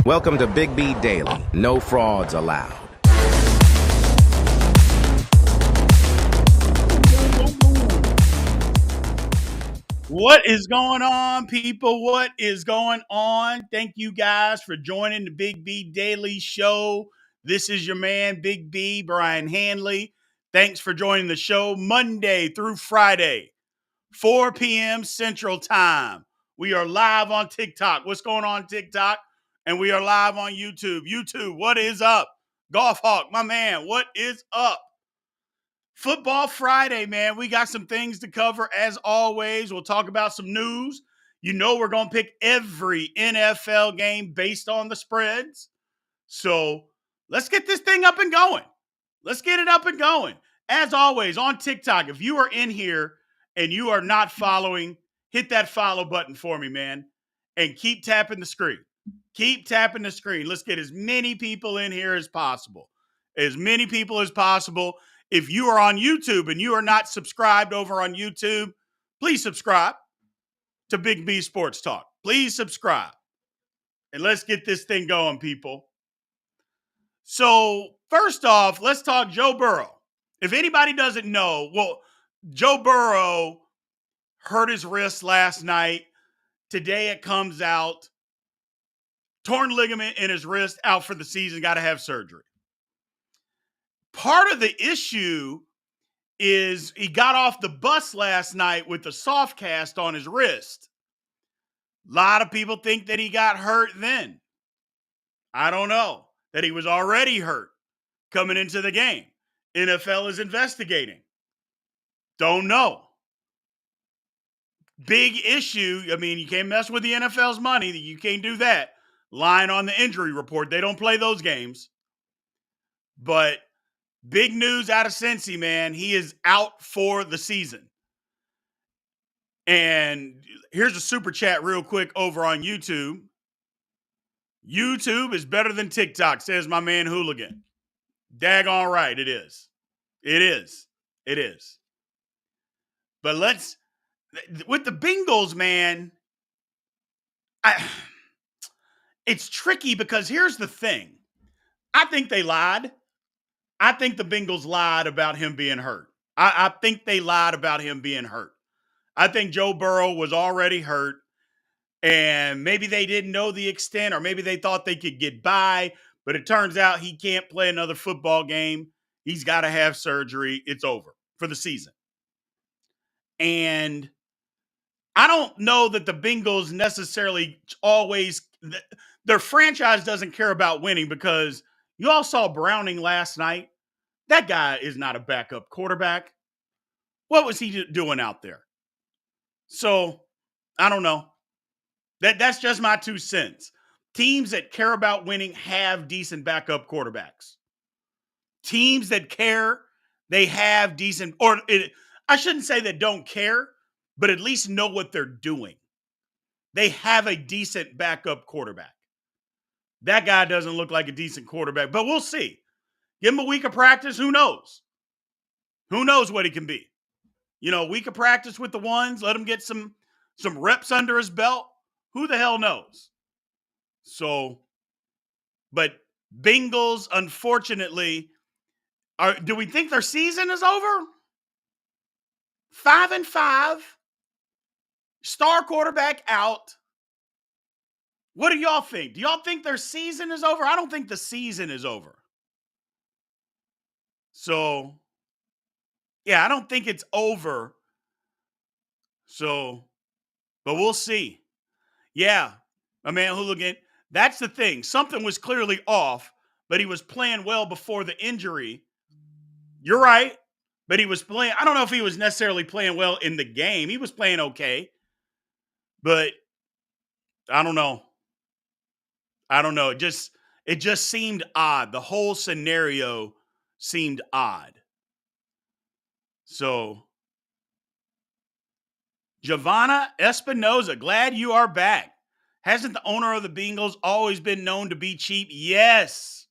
Welcome to Big B Daily. No frauds allowed. What is going on, people? What is going on? Thank you guys for joining the Big B Daily Show. This is your man, Big B, Brien Hanley. Thanks for joining the show Monday through Friday, 4 p.m. Central Time. We are live on TikTok. What's going on, TikTok? And we are live on YouTube. YouTube, what is up? Golf Hawk, my man, what is up? Football Friday, man. We got some things to cover as always. We'll talk about some news. You know, we're going to pick every NFL game based on the spreads. So let's get this thing up and going. Let's get it up and going. As always, on TikTok, if you are in here and you are not following, hit that follow button for me, man. And keep tapping the screen. Keep tapping the screen. Let's get as many people in here as possible. As many people as possible. If you are on YouTube and you are not subscribed over on YouTube, please subscribe to Big B Sports Talk. Please subscribe. And let's get this thing going, people. So, first off, let's talk Joe Burrow. If anybody doesn't know, well, Joe Burrow hurt his wrist last night. Today it comes out. Torn ligament in his wrist, out for the season, got to have surgery. Part of the issue is he got off the bus last night with a soft cast on his wrist. A lot of people think that he got hurt then. I don't know. That he was already hurt coming into the game. NFL is investigating. Don't know. Big issue. I mean, you can't mess with the NFL's money. You can't do that. Line on the injury report. They don't play those games. But big news out of Cincy, man. He is out for the season. And here's a super chat real quick over on YouTube. YouTube is better than TikTok, says my man Hooligan. Daggone right, it is. It is. It is. But with the Bengals, man, it's tricky because here's the thing. I think they lied. I think the Bengals lied about him being hurt. I think they lied about him being hurt. I think Joe Burrow was already hurt, and maybe they didn't know the extent, or maybe they thought they could get by, but it turns out he can't play another football game. He's got to have surgery. It's over for the season. And I don't know that the Bengals necessarily always, their franchise doesn't care about winning, because you all saw Browning last night. That guy is not a backup quarterback. What was he doing out there? So, I don't know. That's just my 2 cents. Teams that care about winning have decent backup quarterbacks. Teams that care, they have decent, I shouldn't say that don't care, but at least know what they're doing. They have a decent backup quarterback. That guy doesn't look like a decent quarterback, but we'll see. Give him a week of practice. Who knows? Who knows what he can be? A week of practice with the ones. Let him get some reps under his belt. Who the hell knows? So, but Bengals, unfortunately, do we think their season is over? 5-5. Star quarterback out. What do y'all think? Do y'all think their season is over? I don't think the season is over. So, yeah, I don't think it's over. So, but we'll see. Yeah, my man Hooligan, that's the thing. Something was clearly off, but he was playing well before the injury. You're right, but he was playing. I don't know if he was necessarily playing well in the game. He was playing okay, but I don't know. It just seemed odd. The whole scenario seemed odd. So, Giovanna Espinoza, glad you are back. Hasn't the owner of the Bengals always been known to be cheap? Yes.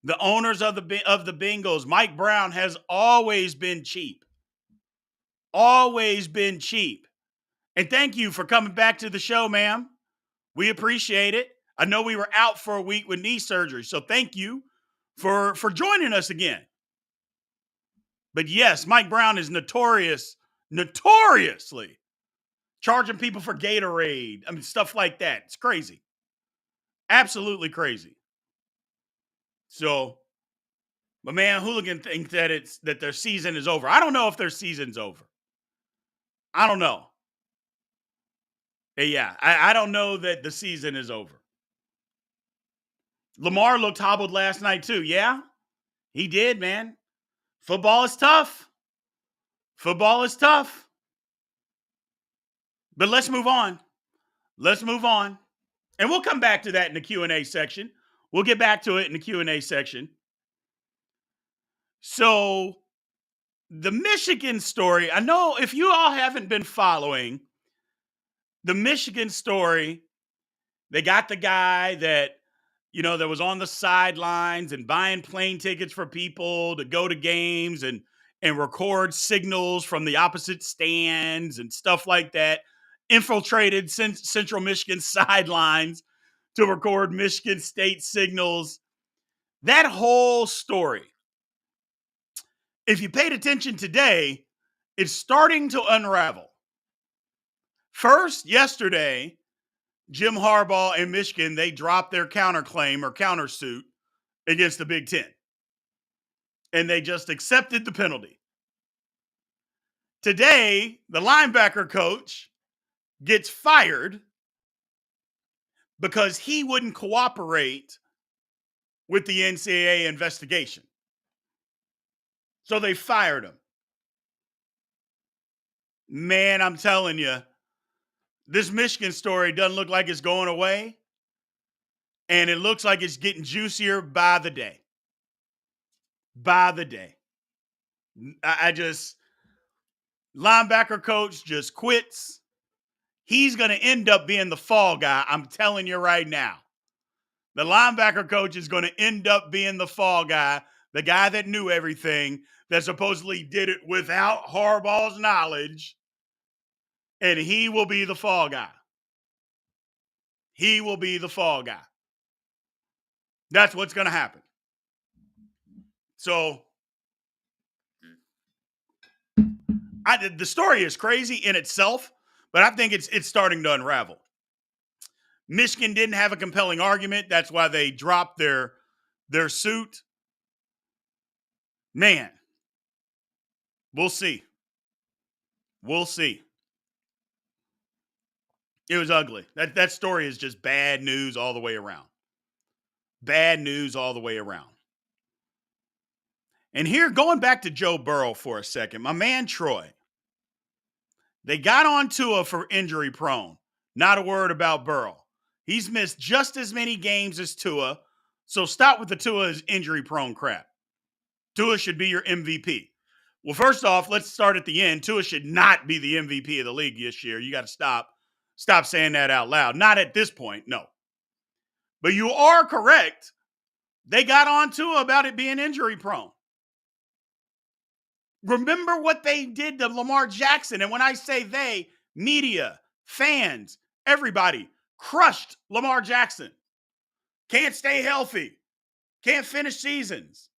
The owners of the Bengals, Mike Brown, has always been cheap. Always been cheap. And thank you for coming back to the show, ma'am. We appreciate it. I know we were out for a week with knee surgery, so thank you for joining us again. But yes, Mike Brown is notoriously charging people for Gatorade. I mean, stuff like that. It's crazy. Absolutely crazy. So my man Hooligan thinks that their season is over. I don't know if their season's over. I don't know. Yeah, I don't know that the season is over. Lamar looked hobbled last night too. Yeah, he did, man. Football is tough. Football is tough. But let's move on. Let's move on. And we'll come back to that in the Q&A section. We'll get back to it in the Q&A section. So the Michigan story, I know if you all haven't been following the Michigan story, they got the guy that, that was on the sidelines and buying plane tickets for people to go to games and record signals from the opposite stands and stuff like that, infiltrated Central Michigan sidelines to record Michigan State signals. That whole story, if you paid attention today, it's starting to unravel. First, yesterday, Jim Harbaugh and Michigan, they dropped their counterclaim or countersuit against the Big Ten. And they just accepted the penalty. Today, the linebacker coach gets fired because he wouldn't cooperate with the NCAA investigation. So they fired him. Man, I'm telling you, this Michigan story doesn't look like it's going away. And it looks like it's getting juicier by the day. By the day. Linebacker coach just quits. He's going to end up being the fall guy. I'm telling you right now. The linebacker coach is going to end up being the fall guy, the guy that knew everything, that supposedly did it without Harbaugh's knowledge, and he will be the fall guy. He will be the fall guy. That's what's going to happen. So, the story is crazy in itself, but I think it's starting to unravel. Michigan didn't have a compelling argument. That's why they dropped their suit. Man, we'll see. We'll see. It was ugly. That story is just bad news all the way around. Bad news all the way around. And here, going back to Joe Burrow for a second, my man Troy, they got on Tua for injury prone. Not a word about Burrow. He's missed just as many games as Tua, so stop with the Tua is injury prone crap. Tua should be your MVP. Well, first off, let's start at the end. Tua should not be the MVP of the league this year. You got to stop saying that out loud. Not at this point, no. But you are correct. They got on Tua about it being injury prone. Remember what they did to Lamar Jackson. And when I say they, media, fans, everybody crushed Lamar Jackson. Can't stay healthy. Can't finish seasons.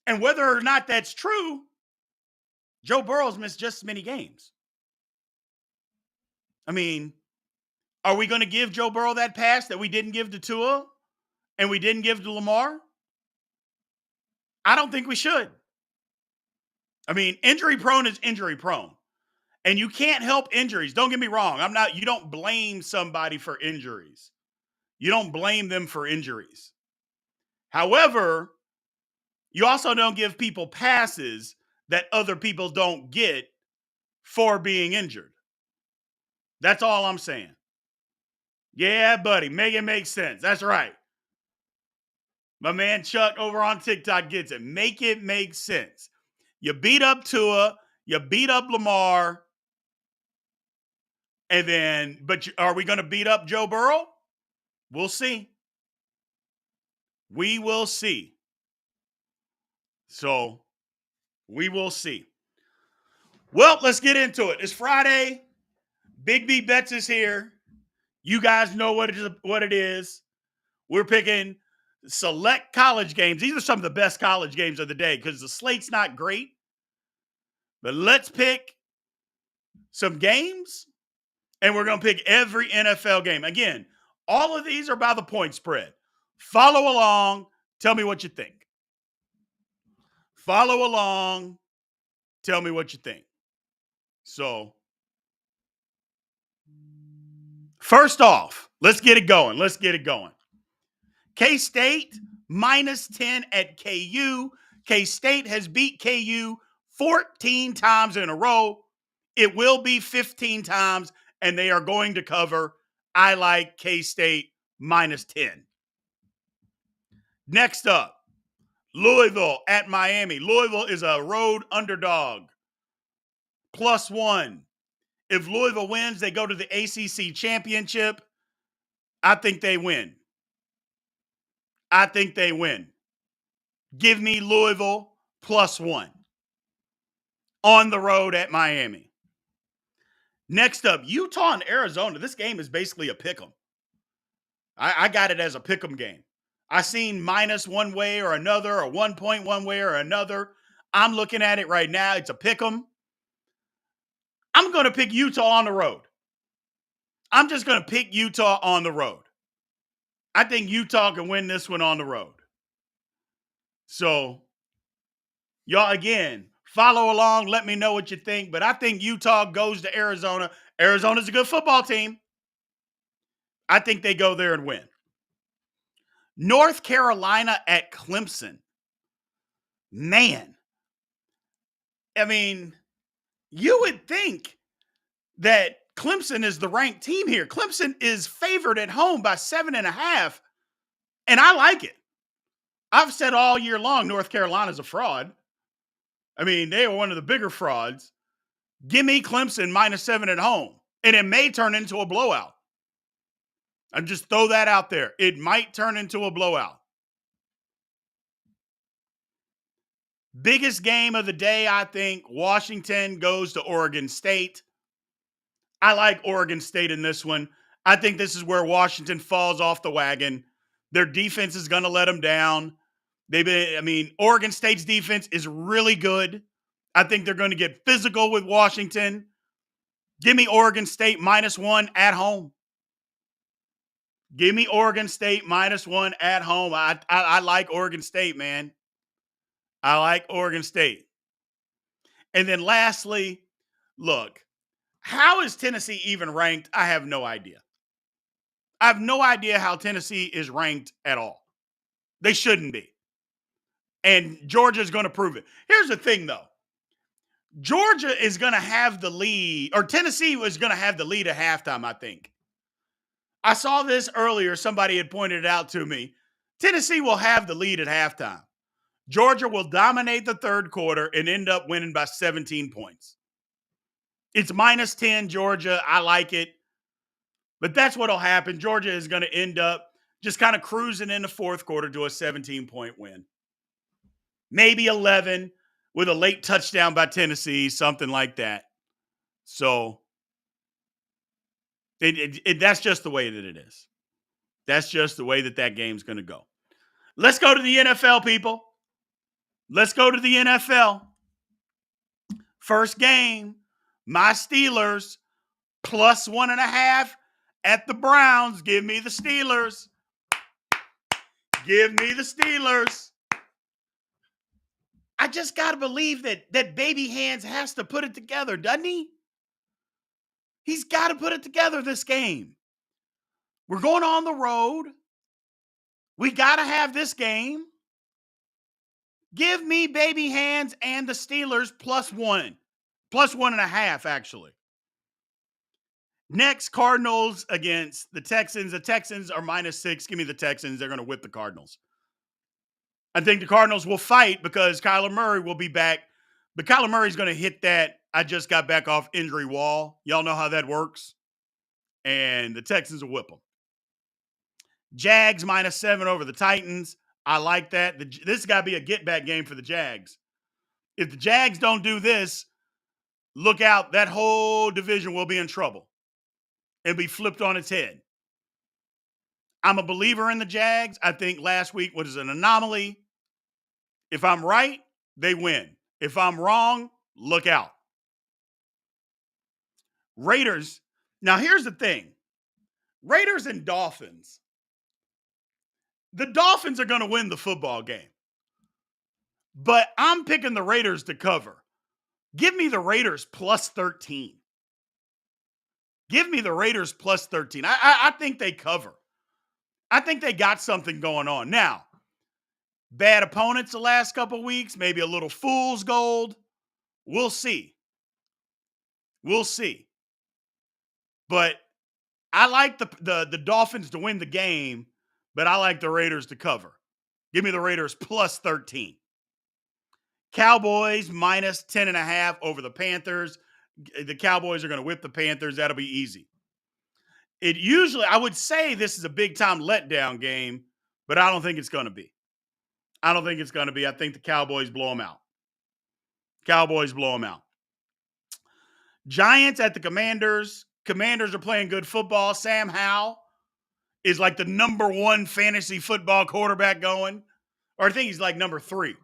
And whether or not that's true, Joe Burrow's missed just as many games. I mean, are we going to give Joe Burrow that pass that we didn't give to Tua and we didn't give to Lamar? I don't think we should. I mean, injury prone is injury prone. And you can't help injuries. Don't get me wrong. You don't blame somebody for injuries. You don't blame them for injuries. However, you also don't give people passes that other people don't get for being injured. That's all I'm saying. Yeah, buddy. Make it make sense. That's right. My man Chuck over on TikTok gets it. Make it make sense. You beat up Tua. You beat up Lamar. And then, are we going to beat up Joe Burrow? We'll see. We will see. So, we will see. Well, let's get into it. It's Friday. Big B Bets is here. You guys know what it is. We're picking select college games. These are some of the best college games of the day because the slate's not great. But let's pick some games, and we're going to pick every NFL game. Again, all of these are by the point spread. Follow along. Tell me what you think. Follow along. Tell me what you think. So, first off, let's get it going. K-State -10 at KU. K-State has beat KU 14 times in a row. It will be 15 times, and they are going to cover. I like K-State -10. Next up, Louisville at Miami. Louisville is a road underdog. +1. If Louisville wins, they go to the ACC championship. I think they win. Give me Louisville +1 on the road at Miami. Next up, Utah and Arizona. This game is basically a pick'em. I got it as a pick'em game. I seen minus one way or another, or 1 point one way or another. I'm looking at it right now. It's a pick'em. I'm going to pick Utah on the road. I'm just going to pick Utah on the road. I think Utah can win this one on the road. So, y'all, again, follow along. Let me know what you think. But I think Utah goes to Arizona. Arizona's a good football team. I think they go there and win. North Carolina at Clemson. Man. I mean, you would think that Clemson is the ranked team here. Clemson is favored at home by 7.5, and I like it. I've said all year long North Carolina's a fraud. I mean, they are one of the bigger frauds. Give me Clemson -7 at home, and it may turn into a blowout. I just throw that out there. It might turn into a blowout. Biggest game of the day, I think, Washington goes to Oregon State. I like Oregon State in this one. I think this is where Washington falls off the wagon. Their defense is going to let them down. Oregon State's defense is really good. I think they're going to get physical with Washington. Give me Oregon State -1 at home. Give me Oregon State -1 at home. I like Oregon State, man. I like Oregon State. And then lastly, look, how is Tennessee even ranked? I have no idea. I have no idea how Tennessee is ranked at all. They shouldn't be. And Georgia's going to prove it. Here's the thing, though. Georgia is going to have the lead, or Tennessee was going to have the lead at halftime, I think. I saw this earlier. Somebody had pointed it out to me. Tennessee will have the lead at halftime. Georgia will dominate the third quarter and end up winning by 17 points. It's -10, Georgia. I like it. But that's what'll happen. Georgia is going to end up just kind of cruising in the fourth quarter to a 17-point win. Maybe 11 with a late touchdown by Tennessee, something like that. So that's just the way that it is. That's just the way that game's going to go. Let's go to the NFL, people. Let's go to the NFL. First game, my Steelers +1.5 at the Browns. Give me the Steelers. Give me the Steelers. I just got to believe that Baby Hands has to put it together, doesn't he? He's got to put it together this game. We're going on the road. We got to have this game. Give me Baby Hands and the Steelers +1. +1.5, actually. Next, Cardinals against the Texans. The Texans are -6. Give me the Texans. They're going to whip the Cardinals. I think the Cardinals will fight because Kyler Murray will be back. But Kyler Murray's going to hit that I just got back off injury wall. Y'all know how that works. And the Texans will whip them. Jags -7 over the Titans. I like that. This has got to be a get-back game for the Jags. If the Jags don't do this, look out. That whole division will be in trouble and be flipped on its head. I'm a believer in the Jags. I think last week was an anomaly. If I'm right, they win. If I'm wrong, look out. Raiders. Now, here's the thing. Raiders and Dolphins. The Dolphins are going to win the football game. But I'm picking the Raiders to cover. Give me the Raiders plus 13. Give me the Raiders plus 13. I think they cover. I think they got something going on. Now, bad opponents the last couple of weeks, maybe a little fool's gold. We'll see. We'll see. But I like the Dolphins to win the game, but I like the Raiders to cover. Give me the Raiders plus 13. Cowboys minus 10.5 over the Panthers. The Cowboys are going to whip the Panthers. That'll be easy. I would say this is a big-time letdown game, but I don't think it's going to be. I think the Cowboys blow them out. Giants at the Commanders. Commanders are playing good football. Sam Howell is like the number 1 fantasy football quarterback going. Or I think he's like number 3.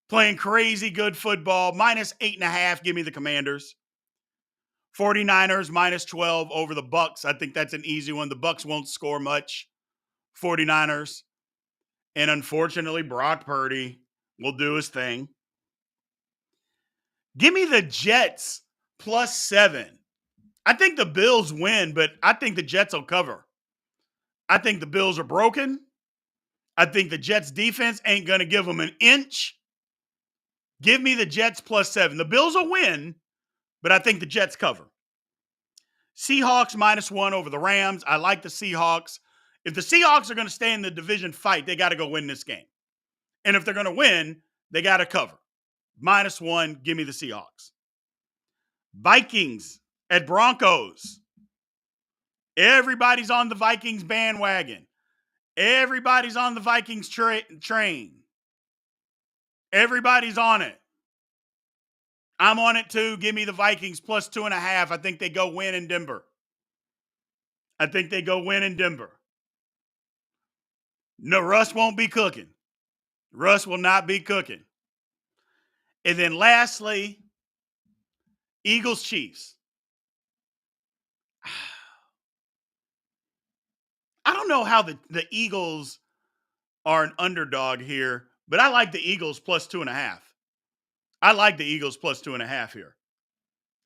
Playing crazy good football. Minus 8.5. Give me the Commanders. 49ers minus 12 over the Bucks. I think that's an easy one. The Bucks won't score much. 49ers. And unfortunately, Brock Purdy will do his thing. Give me the Jets plus 7. I think the Bills win, but I think the Jets will cover. I think the Bills are broken. I think the Jets defense ain't going to give them an inch. Give me the Jets plus 7. The Bills will win, but I think the Jets cover. Seahawks minus 1 over the Rams. I like the Seahawks. If the Seahawks are going to stay in the division fight, they got to go win this game. And if they're going to win, they got to cover. Minus 1, give me the Seahawks. Vikings at Broncos. Everybody's on the Vikings bandwagon. Everybody's on the Vikings train. Everybody's on it. I'm on it too. Give me the Vikings plus 2.5. I think they go win in Denver. No, Russ won't be cooking. Russ will not be cooking. And then lastly, Eagles-Chiefs. I don't know how the Eagles are an underdog here, but I like the Eagles plus 2.5. I like the Eagles plus 2.5 here.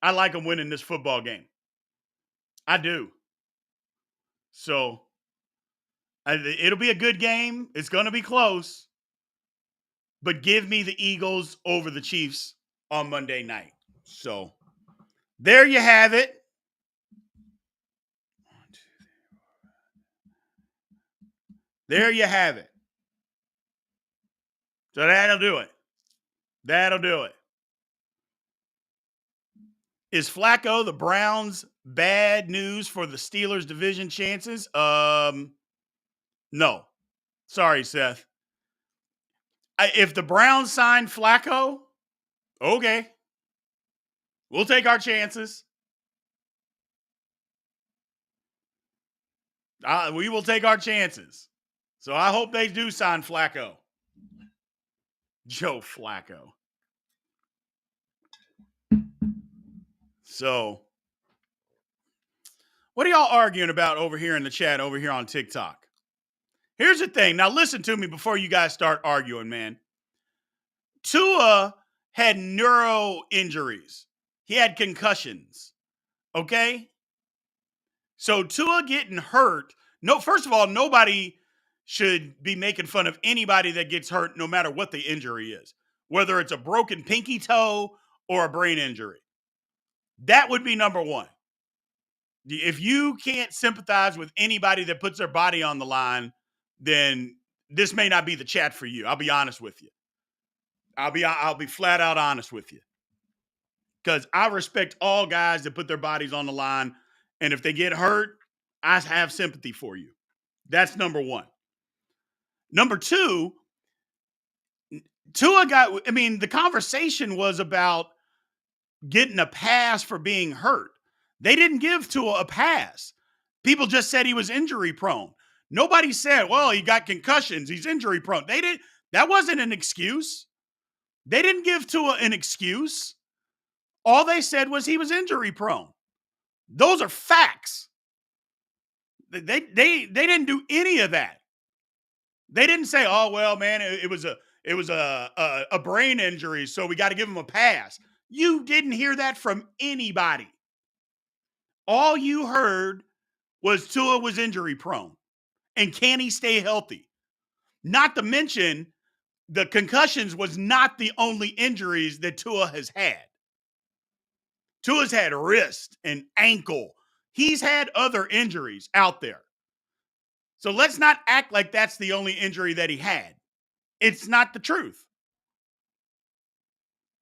I like them winning this football game. I do. So it'll be a good game. It's going to be close. But give me the Eagles over the Chiefs on Monday night. So there you have it. There you have it. So that'll do it. Is Flacco the Browns bad news for the Steelers division chances? No. Sorry, Seth. If the Browns sign Flacco, okay. We'll take our chances. We will take our chances. So I hope they do sign Flacco. Joe Flacco. So, what are y'all arguing about over here in the chat, over here on TikTok? Here's the thing. Now, listen to me before you guys start arguing, man. Tua had neuro injuries. He had concussions. Okay? So, Tua getting hurt. No, first of all, nobody should be making fun of anybody that gets hurt, no matter what the injury is, whether it's a broken pinky toe or a brain injury. That would be number one. If you can't sympathize with anybody that puts their body on the line, then this may not be the chat for you. I'll be honest with you. I'll be flat out honest with you. Because I respect all guys that put their bodies on the line. And if they get hurt, I have sympathy for you. That's number one. Number two, the conversation was about getting a pass for being hurt. They didn't give Tua a pass. People just said he was injury prone. Nobody said, well, he got concussions, he's injury prone. That wasn't an excuse. They didn't give Tua an excuse. All they said was he was injury prone. Those are facts. They didn't do any of that. They didn't say, "Oh well, man, it was a brain injury, so we got to give him a pass." You didn't hear that from anybody. All you heard was Tua was injury prone, and can he stay healthy? Not to mention, the concussions was not the only injuries that Tua has had. Tua's had wrist and ankle. He's had other injuries out there. So let's not act like that's the only injury that he had. It's not the truth.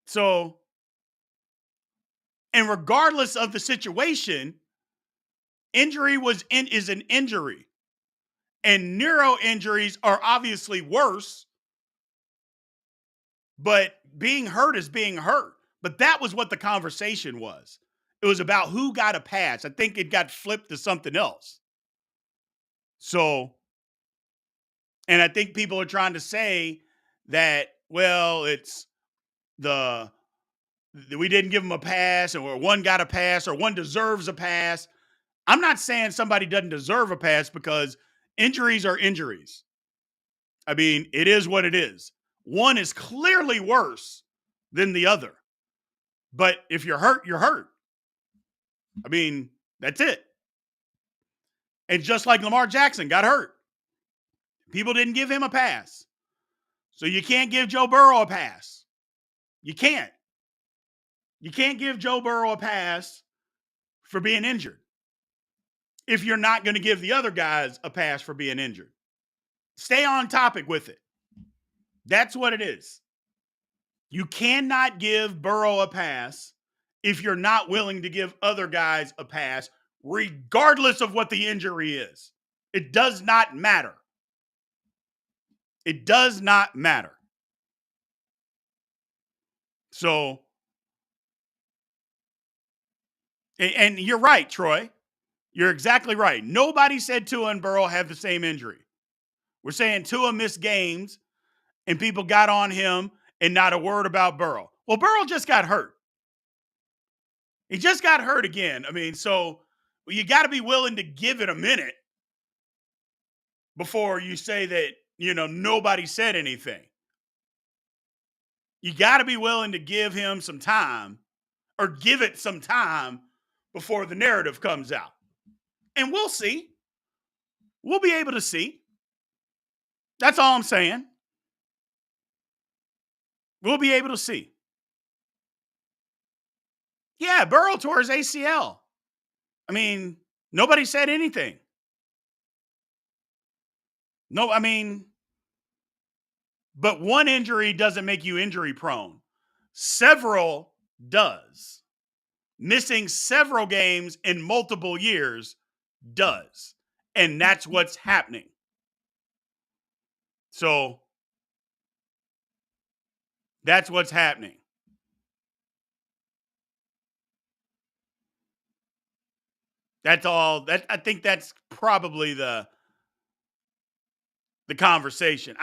So, and regardless of the situation, injury is an injury. And neuro injuries are obviously worse, but being hurt is being hurt. But that was what the conversation was. It was about who got a pass. I think it got flipped to something else. So, and I think people are trying to say that, well, it's we didn't give him a pass, or one got a pass, or one deserves a pass. I'm not saying somebody doesn't deserve a pass, because injuries are injuries. I mean, it is what it is. One is clearly worse than the other. But if you're hurt, you're hurt. I mean, that's it. And just like Lamar Jackson got hurt, people didn't give him a pass. So you can't give Joe Burrow a pass. You can't. You can't give Joe Burrow a pass for being injured if you're not going to give the other guys a pass for being injured. Stay on topic with it. That's what it is. You cannot give Burrow a pass if you're not willing to give other guys a pass, regardless of what the injury is. It does not matter. It does not matter. So, and you're right, Troy. You're exactly right. Nobody said Tua and Burrow have the same injury. We're saying Tua missed games and people got on him and not a word about Burrow. Well, Burrow just got hurt. He just got hurt again. I mean, so you got to be willing to give it a minute before you say that, nobody said anything. You got to be willing to give him some time, or give it some time, before the narrative comes out. And we'll see. We'll be able to see. That's all I'm saying. We'll be able to see. Yeah, Burrow tore his ACL. I mean, nobody said anything. No, I mean, but one injury doesn't make you injury prone. Several does. Missing several games in multiple years does. And that's what's happening. So that's what's happening. That's all. I think that's probably the conversation.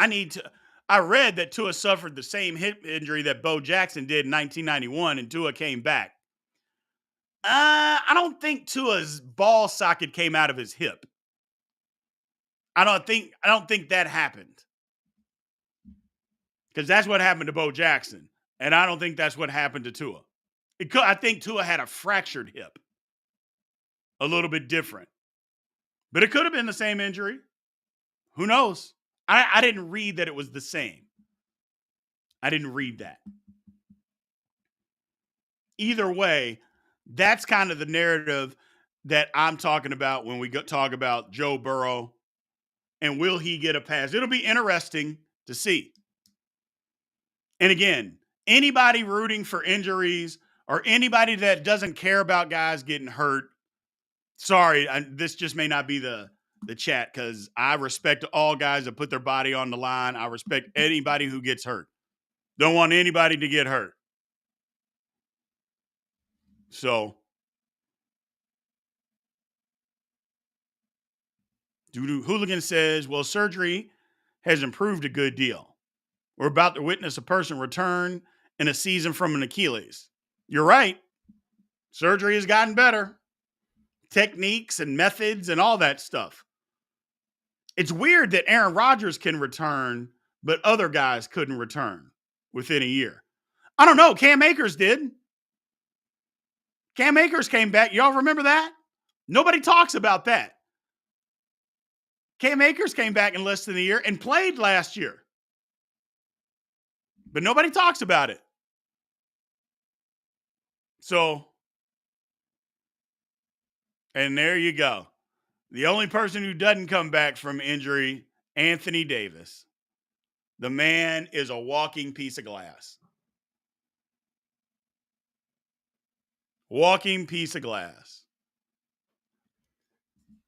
I read that Tua suffered the same hip injury that Bo Jackson did in 1991, and Tua came back. I don't think Tua's ball socket came out of his hip. I don't think that happened, because that's what happened to Bo Jackson, and I don't think that's what happened to Tua. I think Tua had a fractured hip, a little bit different, but it could have been the same injury. Who knows? I didn't read that it was the same. I didn't read that. Either way, that's kind of the narrative that I'm talking about when we talk about Joe Burrow and will he get a pass. It'll be interesting to see. And again, anybody rooting for injuries or anybody that doesn't care about guys getting hurt, sorry, this just may not be the chat, because I respect all guys that put their body on the line. I respect anybody who gets hurt. Don't want anybody to get hurt. So Doo-doo Hooligan says, well, surgery has improved a good deal. We're about to witness a person return in a season from an Achilles. You're right. Surgery has gotten better. Techniques and methods and all that stuff. It's weird that Aaron Rodgers can return, but other guys couldn't return within a year. I don't know. Cam Akers did. Cam Akers came back. Y'all remember that? Nobody talks about that. Cam Akers came back in less than a year and played last year. But nobody talks about it. So, and there you go. The only person who doesn't come back from injury, Anthony Davis. The man is a walking piece of glass. Walking piece of glass.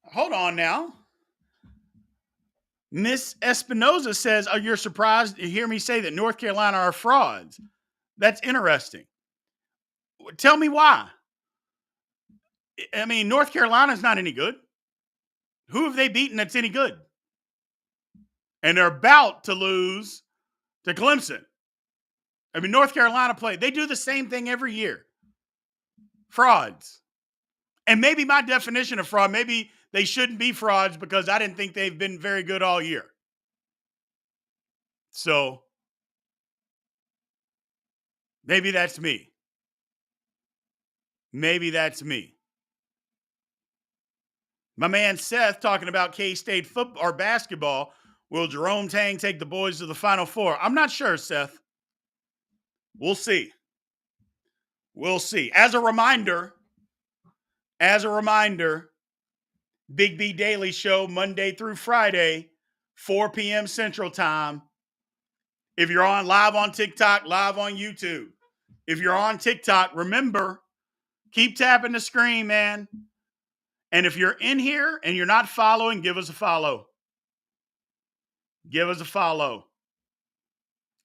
Hold on now. Miss Espinoza says, oh, you're surprised to hear me say that North Carolina are frauds. That's interesting. Tell me why. I mean, North Carolina's not any good. Who have they beaten that's any good? And they're about to lose to Clemson. I mean, North Carolina they do the same thing every year. Frauds. And maybe my definition of fraud, maybe they shouldn't be frauds because I didn't think they've been very good all year. So maybe that's me. Maybe that's me. My man Seth talking about K-State football or basketball. Will Jerome Tang take the boys to the Final Four? I'm not sure, Seth. We'll see. We'll see. As a reminder, Big B Daily Show, Monday through Friday, 4 p.m. Central Time. If you're on live on TikTok, live on YouTube. If you're on TikTok, remember, keep tapping the screen, man. And if you're in here and you're not following, give us a follow. Give us a follow.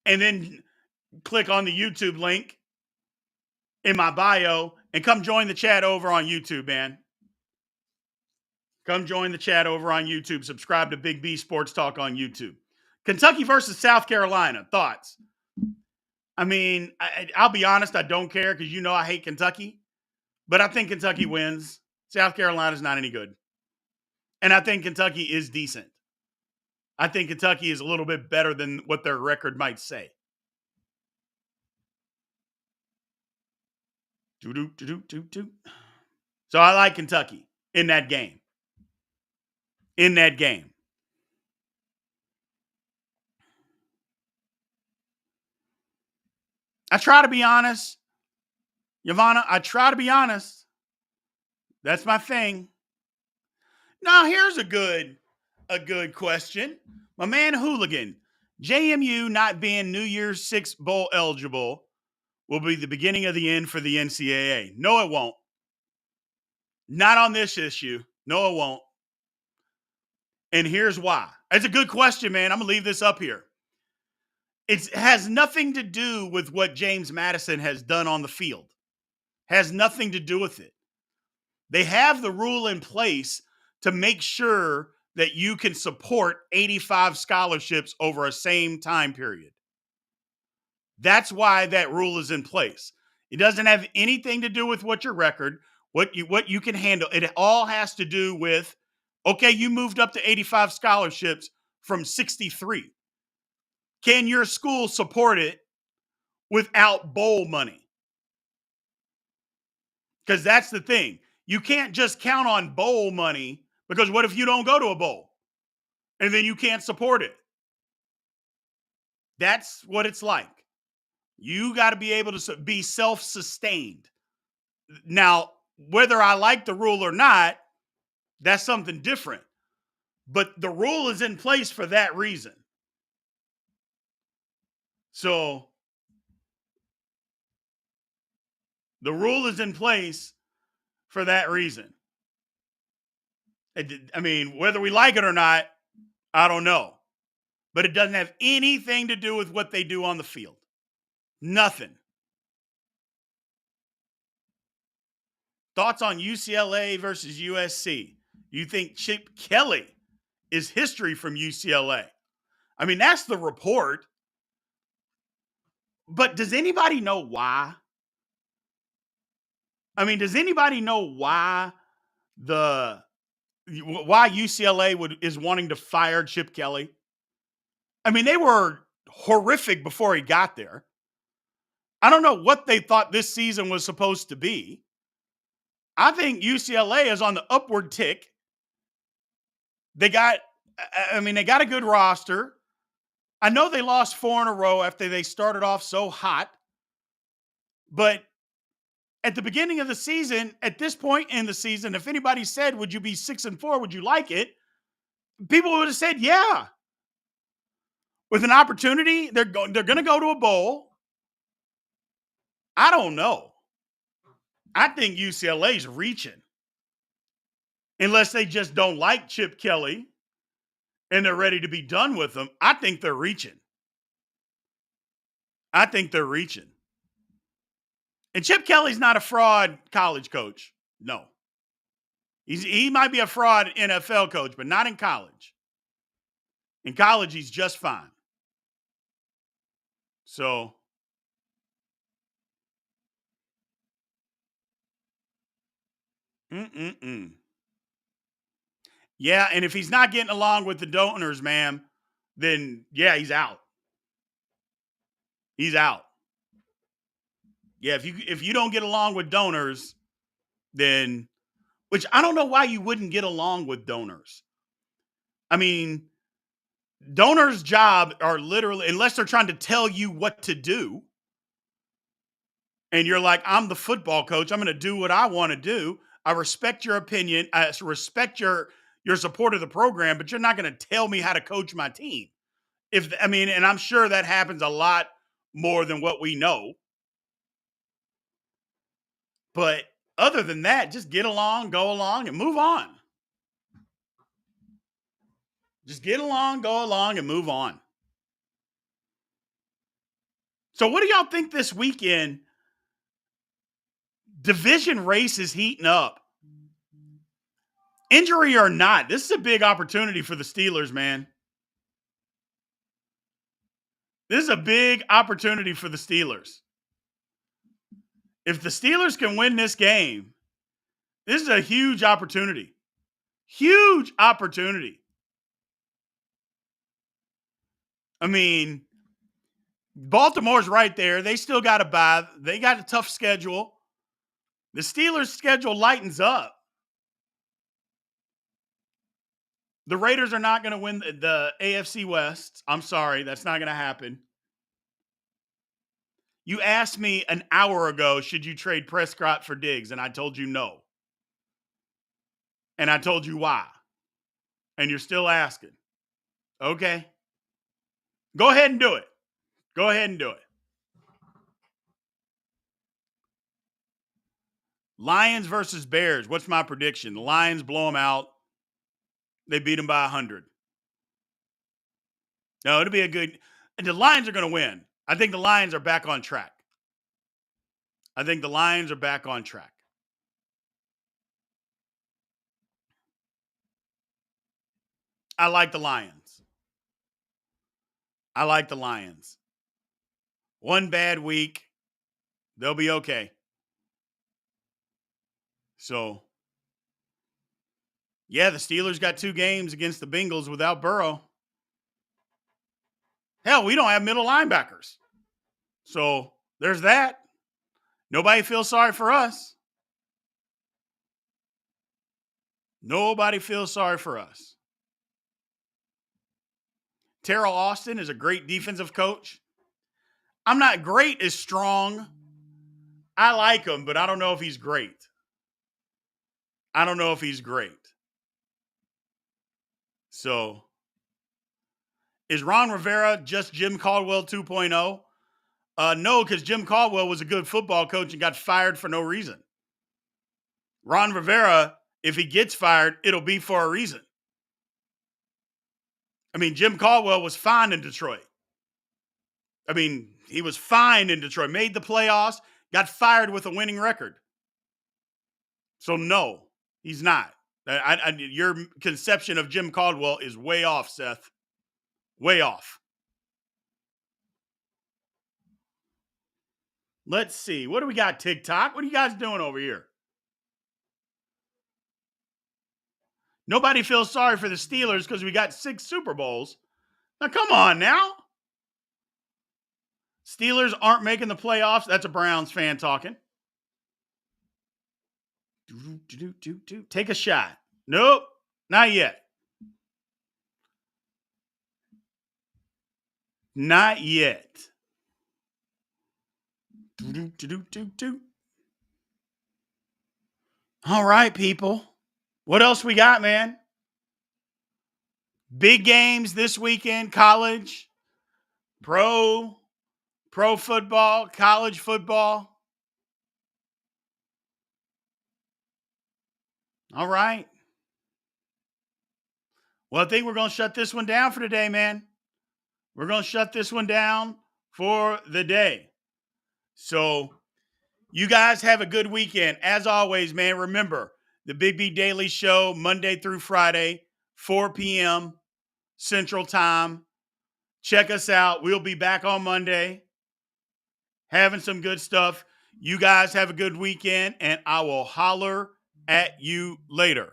And then click on the YouTube link in my bio and come join the chat over on YouTube, man. Come join the chat over on YouTube. Subscribe to Big B Sports Talk on YouTube. Kentucky versus South Carolina. Thoughts? I mean, I'll be honest, I don't care because you know I hate Kentucky. But I think Kentucky wins. South Carolina's not any good. And I think Kentucky is decent. I think Kentucky is a little bit better than what their record might say. So I like Kentucky in that game. I try to be honest. Yvonna, I try to be honest. That's my thing. Now, here's a good question. My man Hooligan, JMU not being New Year's Six Bowl eligible will be the beginning of the end for the NCAA. No, it won't. Not on this issue. No, it won't. And here's why. It's a good question, man. I'm going to leave this up here. It has nothing to do with what James Madison has done on the field. Has nothing to do with it. They have the rule in place to make sure that you can support 85 scholarships over a same time period. That's why that rule is in place. It doesn't have anything to do with what your record, what you can handle. It all has to do with, okay, you moved up to 85 scholarships from 63. Can your school support it without bowl money? Because that's the thing. You can't just count on bowl money because what if you don't go to a bowl and then you can't support it? That's what it's like. You got to be able to be self-sustained. Now, whether I like the rule or not, that's something different. But the rule is in place for that reason. So the rule is in place for that reason. I mean, whether we like it or not, I don't know. But it doesn't have anything to do with what they do on the field. Nothing. Thoughts on UCLA versus USC? You think Chip Kelly is history from UCLA. I mean, that's the report. But does anybody know why? I mean, does anybody know why UCLA is wanting to fire Chip Kelly? I mean, they were horrific before he got there. I don't know what they thought this season was supposed to be. I think UCLA is on the upward tick. They got a good roster. I know they lost 4 in a row after they started off so hot. But at the beginning of the season, at this point in the season, if anybody said, would you be 6-4? Would you like it? People would have said, yeah. With an opportunity, they're going to go to a bowl. I don't know. I think UCLA's reaching. Unless they just don't like Chip Kelly and they're ready to be done with him. I think they're reaching. And Chip Kelly's not a fraud college coach. No. He might be a fraud NFL coach, but not in college. In college, he's just fine. So, yeah, and if he's not getting along with the donors, ma'am, then yeah, he's out. He's out. Yeah, if you don't get along with donors, then, which I don't know why you wouldn't get along with donors. I mean, donors' job are literally, unless they're trying to tell you what to do, and you're like, I'm the football coach, I'm going to do what I want to do. I respect your opinion. I respect your support of the program, but you're not going to tell me how to coach my team. And I'm sure that happens a lot more than what we know. But other than that, just get along, go along, and move on. Just get along, go along, and move on. So what do y'all think this weekend? Division race is heating up. Injury or not, this is a big opportunity for the Steelers, man. This is a big opportunity for the Steelers. If the Steelers can win this game, this is a huge opportunity. Huge opportunity. I mean, Baltimore's right there. They still got to buy. They got a tough schedule. The Steelers' schedule lightens up. The Raiders are not going to win the AFC West. I'm sorry. That's not going to happen. You asked me an hour ago, should you trade Prescott for Diggs? And I told you no. And I told you why. And you're still asking. Okay. Go ahead and do it. Go ahead and do it. Lions versus Bears. What's my prediction? The Lions blow them out. They beat them by 100. No, it'll be a good. The Lions are going to win. I think the Lions are back on track. I like the Lions. One bad week, they'll be okay. So, yeah, the Steelers got 2 games against the Bengals without Burrow. Hell, we don't have middle linebackers. So, there's that. Nobody feels sorry for us. Terrell Austin is a great defensive coach. I'm not great as strong. I like him, but I don't know if he's great. So, is Ron Rivera just Jim Caldwell 2.0? No, because Jim Caldwell was a good football coach and got fired for no reason. Ron Rivera, if he gets fired, it'll be for a reason. I mean, Jim Caldwell was fine in Detroit. He was fine in Detroit, made the playoffs, got fired with a winning record. So, no, he's not. Your conception of Jim Caldwell is way off, Seth. Way off. Let's see. What do we got, TikTok? What are you guys doing over here? Nobody feels sorry for the Steelers because we got 6 Super Bowls. Now, come on now. Steelers aren't making the playoffs. That's a Browns fan talking. Take a shot. Nope, not yet. Not yet. All right, people. What else we got, man? Big games this weekend, college, pro football, college football. All right. Well, I think we're going to shut this one down for today, man. We're going to shut this one down for the day. So you guys have a good weekend. As always, man, remember the Big B Daily Show, Monday through Friday, 4 p.m. Central Time. Check us out. We'll be back on Monday having some good stuff. You guys have a good weekend, and I will holler at you later.